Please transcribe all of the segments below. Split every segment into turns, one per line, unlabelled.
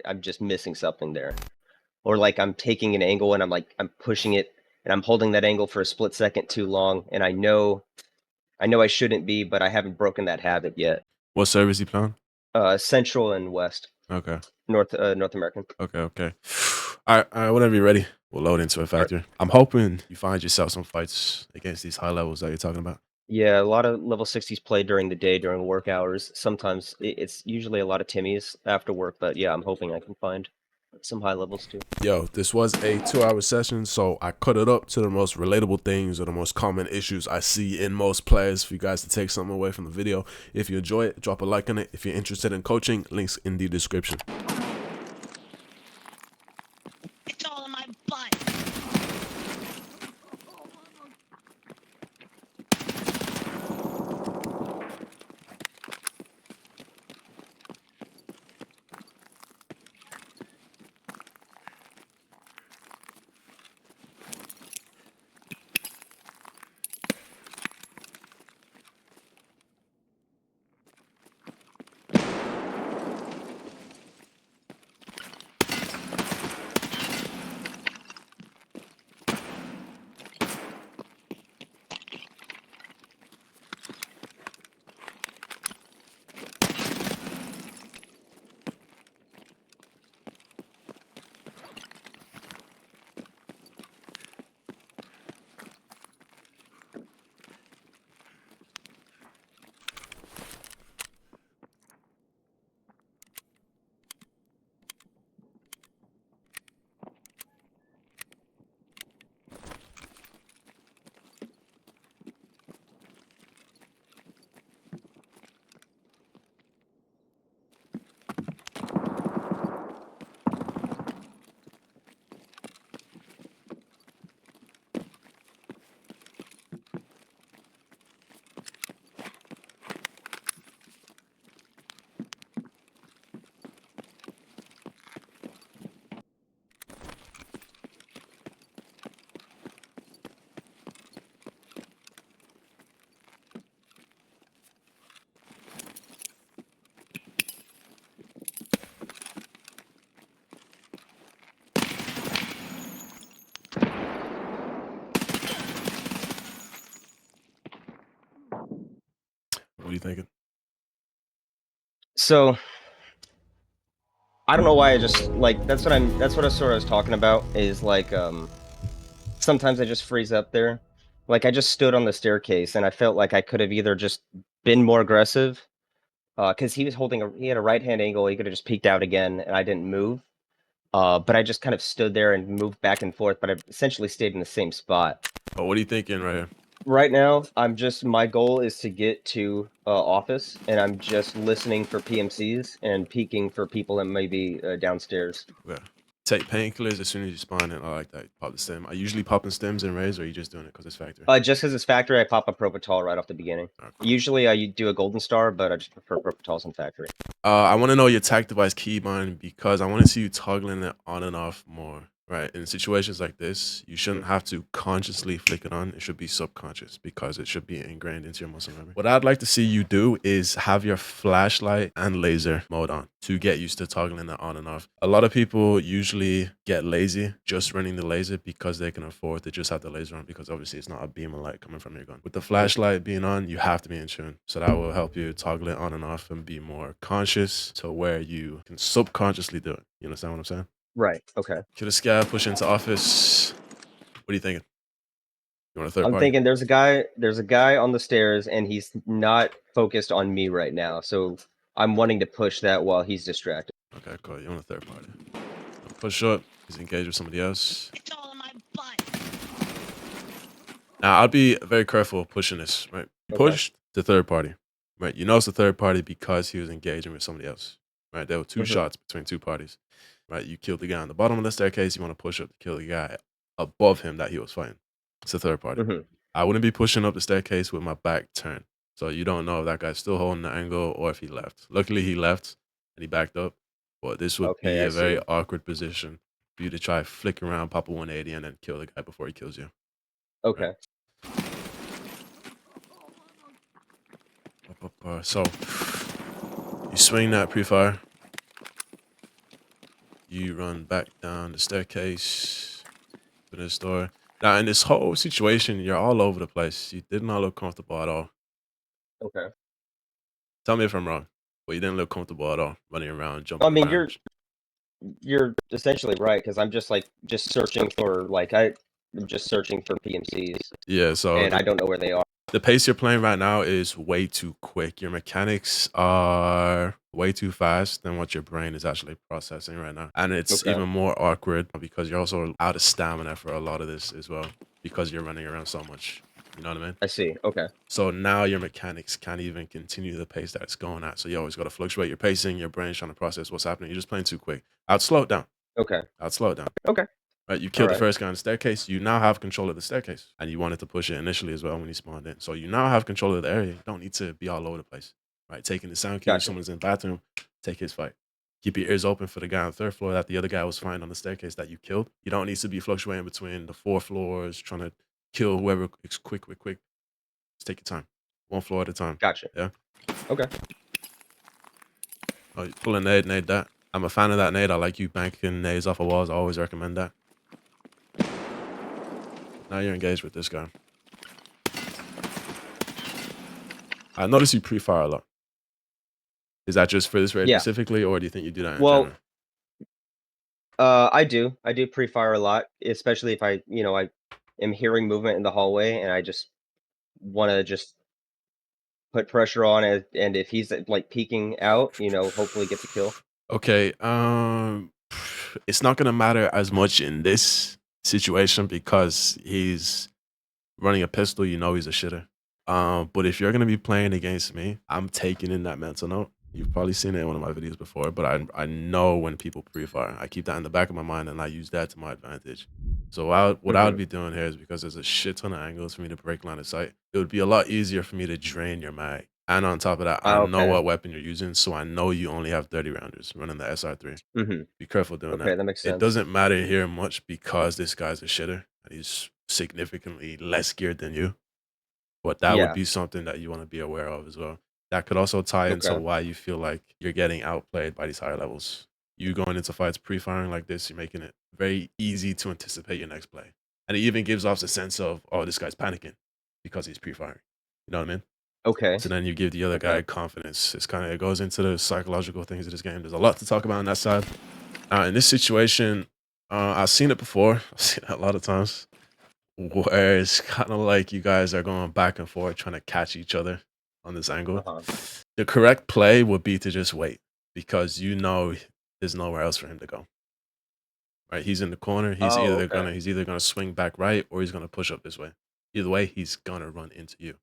I'm just missing something there. Or like I'm taking an angle and I'm pushing it and I'm holding that angle for a split second too long, and I know I shouldn't be, but I haven't broken that habit yet.
What service you playing?
Central and West,
Okay.
North American.
Okay. Okay. All right. Whenever you're ready, we'll load into a
All right.
factory. I'm hoping you find yourself some fights against these high levels that you're talking about.
Yeah, a lot of level 60s play during the day during work hours. Sometimes it's usually a lot of Timmies after work, but yeah, I'm hoping I can find some high levels too.
Yo, this was a 2-hour session, so I cut it up to the most relatable things or the most common issues I see in most players for you guys to take something away from the video. If you enjoy it, drop a like on it. If you're interested in coaching, links in the description.
It's all in my butt.
What are you thinking?
So I don't know why I just like that's what I sort of was talking about is like sometimes I just freeze up there. Like I just stood on the staircase and I felt like I could have either just been more aggressive because he had a right hand angle, he could have just peeked out again and I didn't move. But I just kind of stood there and moved back and forth, but I essentially stayed in the same spot.
Oh, what are you thinking right here?
Right now, my goal is to get to office, and I'm just listening for PMCs and peeking for people that may be downstairs.
Okay. Take painkillers as soon as you spawn in. I like that. Pop the stem. I usually pop in stems and rays, or are you just doing it because it's factory?
Just because it's factory, I pop a Propital right off the beginning.
Right, cool.
Usually, I do a Golden Star, but I just prefer Propitals in factory.
I want to know your tac device keybind because I want to see you toggling it on and off more. Right. In situations like this, you shouldn't have to consciously flick it on. It should be subconscious because it should be ingrained into your muscle memory. What I'd like to see you do is have your flashlight and laser mode on to get used to toggling it on and off. A lot of people usually get lazy just running the laser because they can afford to just have the laser on because obviously it's not a beam of light coming from your gun. With the flashlight being on, you have to be in tune. So that will help you toggle it on and off and be more conscious to where you can subconsciously do it. You understand what I'm saying?
Right. Okay.
Kill the scav, push into office. What are you thinking? You want a third
I'm
party?
thinking there's a guy on the stairs, and he's not focused on me right now. So I'm wanting to push that while he's distracted.
Okay, cool. You want a third party? Push up. He's engaged with somebody else.
It's all in my butt.
Now, I'd be very careful pushing this, right? You
Okay.
pushed the third party, right? You know it's the third party because he was engaging with somebody else, right? There were 2 shots between 2 parties, right? You killed the guy on the bottom of the staircase. You want to push up to kill the guy above him that he was fighting. It's the third party. I wouldn't be pushing up the staircase with my back turned. So you don't know if that guy's still holding the angle or if he left. Luckily, he left and he backed up. But this would
Okay,
be
I
a very
see.
awkward position for you to try flick around, pop a 180, and then kill the guy before he kills you. Right?
Okay.
So you swing that pre-fire. You run back down the staircase to this door. Now, in this whole situation, you're all over the place. You did not look comfortable at all.
Okay.
Tell me if I'm wrong, but you didn't look comfortable at all, running around,
I
jumping
mean,
around.
you're essentially right because I'm just like searching for I'm just searching for PMCs
Yeah, so
and I don't know where they are.
the pace you're playing right now is way too quick. Your mechanics are way too fast than what your brain is actually processing right now. And it's
Okay.
even more awkward because you're also out of stamina for a lot of this as well because you're running around so much. You know what I mean?
I see. Okay.
So now your mechanics can't even continue the pace that it's going at. So you always got to fluctuate your pacing. Your brain's trying to process what's happening. You're just playing too quick. I'd slow it down.
Okay.
I'd slow it down.
Okay.
Right, you
All
killed the
right.
first guy on the staircase. You now have control of the staircase, and you wanted to push it initially as well when you spawned in. So you now have control of the area. You don't need to be all over the place. Right, taking the sound cue.
Gotcha.
Someone's in the bathroom, take his fight. Keep your ears open for the guy on the third floor that the other guy was fighting on the staircase that you killed. You don't need to be fluctuating between the 4 floors, trying to kill whoever. It's quick. Just take your time, one floor at a time.
Gotcha.
Yeah.
Okay.
Oh, you pull a nade that. I'm a fan of that nade. I like you banking nades off of walls. I always recommend that. Now you're engaged with this guy. I notice you pre-fire a lot. Is that just for this raid
Yeah.
specifically, or do you think you do that in
Well,
general?
I do pre-fire a lot, especially if I am hearing movement in the hallway and I just want to just put pressure on it, and if he's like peeking out, hopefully get the kill.
Okay, it's not gonna matter as much in this situation because he's running a pistol. You know he's a shitter. But if you're gonna be playing against me, I'm taking in that mental note. You've probably seen it in one of my videos before, but I know when people pre-fire. I keep that in the back of my mind and I use that to my advantage. So what I would be doing here is because there's a shit ton of angles for me to break line of sight. It would be a lot easier for me to drain your mag. And on top of that, I know
Okay.
what weapon you're using, so I know you only have 30 rounders running the SR3.
Mm-hmm.
Be careful doing
Okay,
that.
that makes
It
sense.
doesn't matter here much because this guy's a shitter and he's significantly less geared than you. But that would
Yeah.
be something that you want to be aware of as well. That could also tie into
Okay.
why you feel like you're getting outplayed by these higher levels. You going into fights pre-firing like this, you're making it very easy to anticipate your next play. And it even gives off the sense of, oh, this guy's panicking because he's pre-firing. You know what I mean?
Okay.
So then you give the other
Okay.
guy confidence. It goes into the psychological things of this game. There's a lot to talk about on that side. In this situation, I've seen it before. I've seen it a lot of times where it's kind of like you guys are going back and forth trying to catch each other on this angle.
Uh-huh.
The correct play would be to just wait because you know there's nowhere else for him to go. Right? He's in the corner. He's
Oh,
either
okay.
gonna swing back right or he's gonna push up this way. Either way, he's gonna run into you.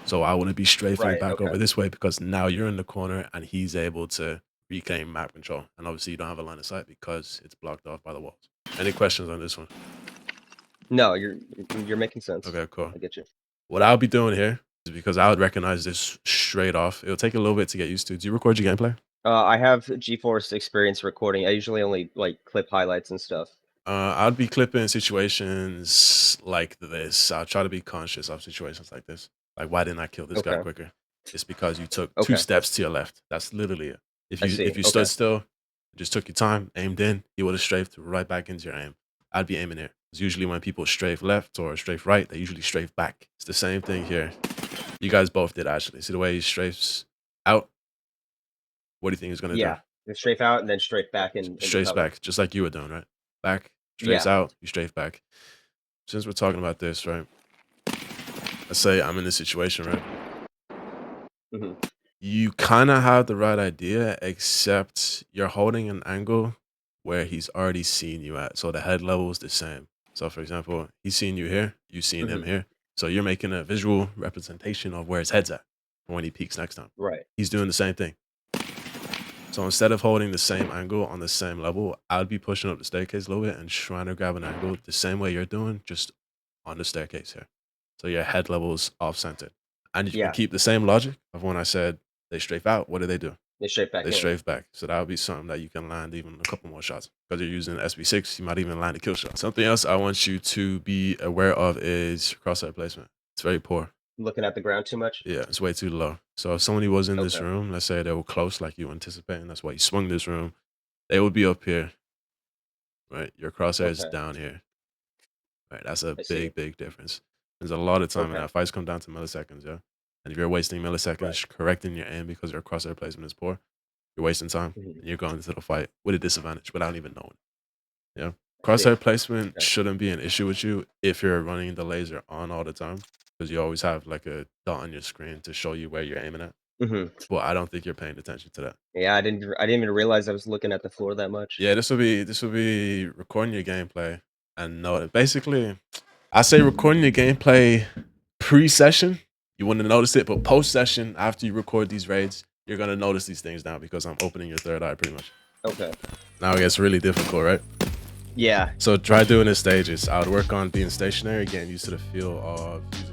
So I wouldn't be strafing
Right.
back
Okay.
over this way because now you're in the corner and he's able to reclaim map control. And obviously you don't have a line of sight because it's blocked off by the walls. Any questions on this one?
No, you're making sense.
Okay, cool.
I get you.
What I'll be doing here is because I would recognize this straight off. It'll take a little bit to get used to. Do you record your gameplay?
I have GeForce experience recording. I usually only like clip highlights and stuff.
I'd be clipping situations like this. I'll try to be conscious of situations like this. Like, why didn't I kill this guy
Okay.
quicker? It's because you took 2
Okay.
steps to your left. That's literally it.
I see.
If you stood still, just took your time, aimed in, you would have strafed right back into your aim. I'd be aiming here. It's usually when people strafe left or strafe right, they usually strafe back. It's the same thing here. You guys both did actually. See the way he strafes out? What do you think he's gonna do?
Yeah. Strafe out and then strafe back in.
Strafes back, just like you were doing, right? Back, strafes
Yeah.
out, you strafe back. Since we're talking about this, right? Let's say I'm in this situation, right?
Mm-hmm.
You kind of have the right idea, except you're holding an angle where he's already seen you at. So the head level is the same. So for example, he's seen you here, you've seen him here. So you're making a visual representation of where his head's at for when he peeks next time.
Right.
He's doing the same thing. So instead of holding the same angle on the same level, I'd be pushing up the staircase a little bit and trying to grab an angle the same way you're doing, just on the staircase here. So your head level is off-centered. And if you can keep the same logic of when I said they strafe out, what do?
They strafe back
They
in.
strafe back. So that would be something that you can land even a couple more shots. Because you're using SB6, you might even land a kill shot. Something else I want you to be aware of is crosshair placement. It's very poor.
Looking at the ground too much?
Yeah, it's way too low. So if somebody was in this room, let's say they were close like you were anticipating, that's why you swung this room, They would be up here. Right, your crosshair is
Okay.
down here. Right, that's a
I see.
big difference. There's a lot of time in
Okay.
that. Fights come down to milliseconds, yeah. And if you're wasting milliseconds
Right.
correcting your aim because your crosshair placement is poor, you're wasting time
Mhm.
and you're going into the fight with a disadvantage without even knowing. Yeah.
I see.
Crosshair placement
Okay.
shouldn't be an issue with you if you're running the laser on all the time because you always have like a dot on your screen to show you where you're aiming at.
Mhm.
But I don't think you're paying attention to that.
Yeah, I didn't even realize I was looking at the floor that much.
Yeah, this will be recording your gameplay and know it. Basically, I say recording your gameplay pre-session, you wouldn't notice it, but post-session, after you record these raids, you're gonna notice these things now because I'm opening your third eye pretty much.
Okay.
Now it gets really difficult, right?
Yeah.
So try doing it stages. I would work on being stationary, getting used to the feel of using